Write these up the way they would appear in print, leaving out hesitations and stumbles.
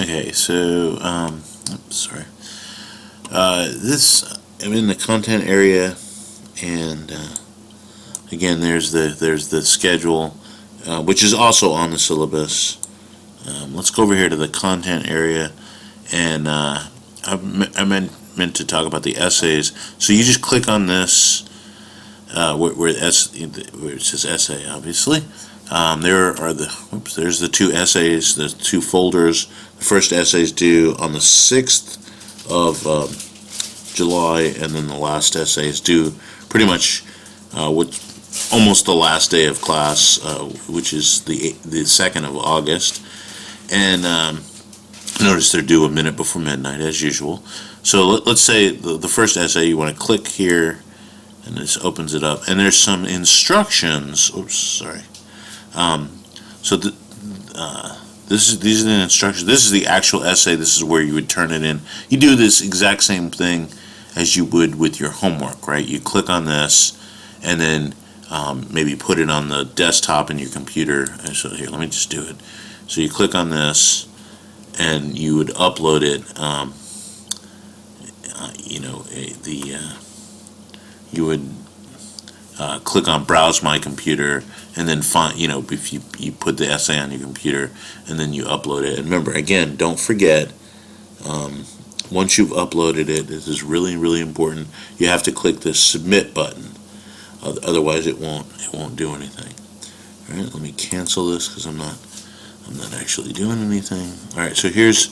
Okay, so oops, sorry. I'm in the content area, and again, there's the schedule, which is also on the syllabus. Let's go over here to the content area, and I meant to talk about the essays. So you just click on this where it says essay, obviously. There's the two essays, the two folders. The first essay is due on the 6th of July, and then the last essay is due pretty much almost the last day of class, which is the 2nd of August. And notice they're due a minute before midnight, as usual. So let's say the first essay, you want to click here, and this opens it up, and there's some instructions. Oops, sorry. So these are the instructions. This is the actual essay. This is where you would turn it in. You do this exact same thing as you would with your homework, right? You click on this, and then maybe put it on the desktop in your computer. So here, let me just do it. So you click on this, and you would upload it. You would click on Browse My Computer, and then find, if you put the essay on your computer, and then you upload it. And remember, again, don't forget, once you've uploaded it, this is really, really important. You have to click this Submit button. Otherwise, it won't do anything. All right, let me cancel this because I'm not actually doing anything. All right, so here's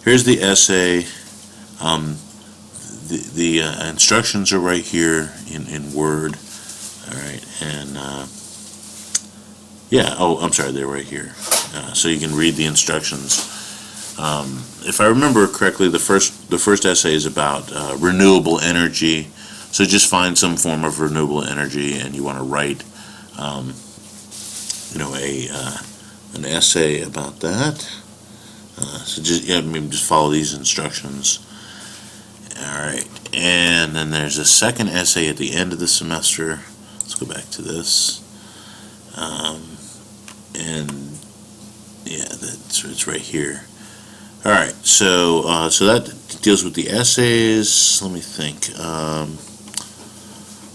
the essay. The instructions are right here in Word. All right, and yeah, oh, I'm sorry, they're right here. So you can read the instructions. If I remember correctly, the first essay is about renewable energy. So just find some form of renewable energy, and you want to write, an essay about that. So just follow these instructions. All right, and then there's a second essay at the end of the semester. Let's go back to this, and yeah, it's right here. All right, so that deals with the essays. Let me think.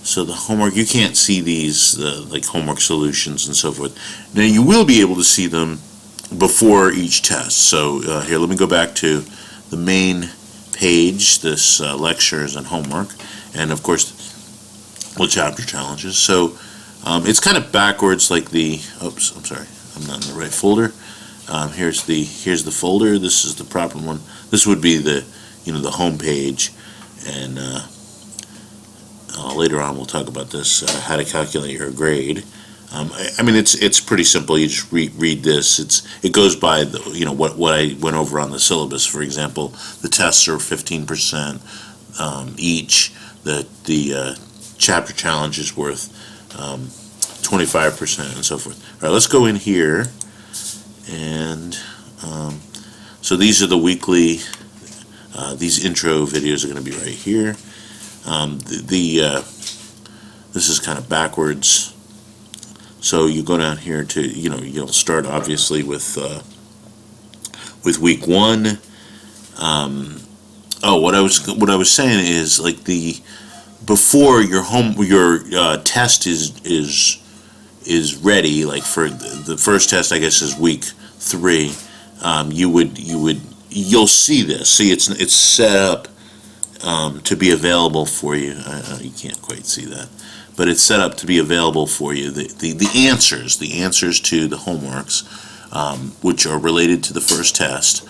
So the homework, you can't see these like homework solutions and so forth. Now you will be able to see them before each test. So here, let me go back to the main page, this lectures and homework, and of course chapter challenges. So it's kind of backwards, like oops, I'm sorry, I'm not in the right folder. Here's the folder. This is the proper one. This would be the the home page, and later on we'll talk about this, how to calculate your grade. I mean, it's pretty simple. You just read this. It goes by what I went over on the syllabus. For example, the tests are 15% each. The chapter challenge is worth 25%, and so forth. All right, let's go in here, and so these are the weekly. These intro videos are going to be right here. This is kind of backwards. So you go down here to, you'll start obviously with week 1. What I was saying is, like, before your test is ready, like for the first test, I guess, is week 3. You'll see this. See, it's set up to be available for you. You can't quite see that, but it's set up to be available for you. The answers to the homeworks, which are related to the first test,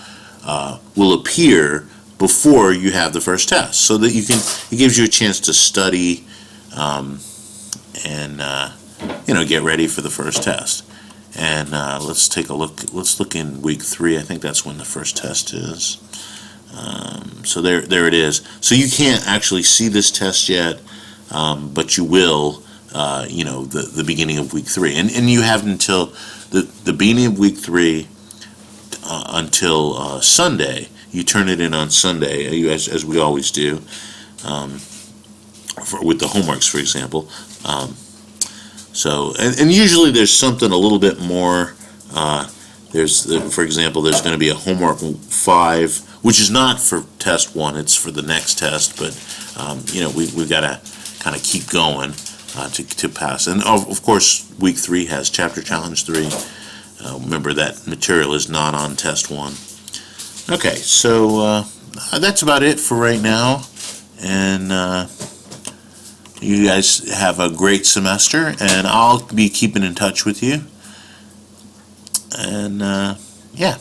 will appear before you have the first test, so that it gives you a chance to study and get ready for the first test. And let's take a look. Let's look in week 3. I think that's when the first test is. So there it is. So you can't actually see this test yet, but you will, the beginning of week 3. And you have until the beginning of week 3 until Sunday. You turn it in on Sunday, as we always do, with the homeworks, for example. So, and usually there's something a little bit more For example, there's going to be a homework 5, which is not for test 1, it's for the next test, but we've got to kind of keep going to pass. And of course, week 3 has chapter challenge 3. Remember, that material is not on test 1. Okay, so that's about it for right now, and you guys have a great semester, and I'll be keeping in touch with you. And yeah.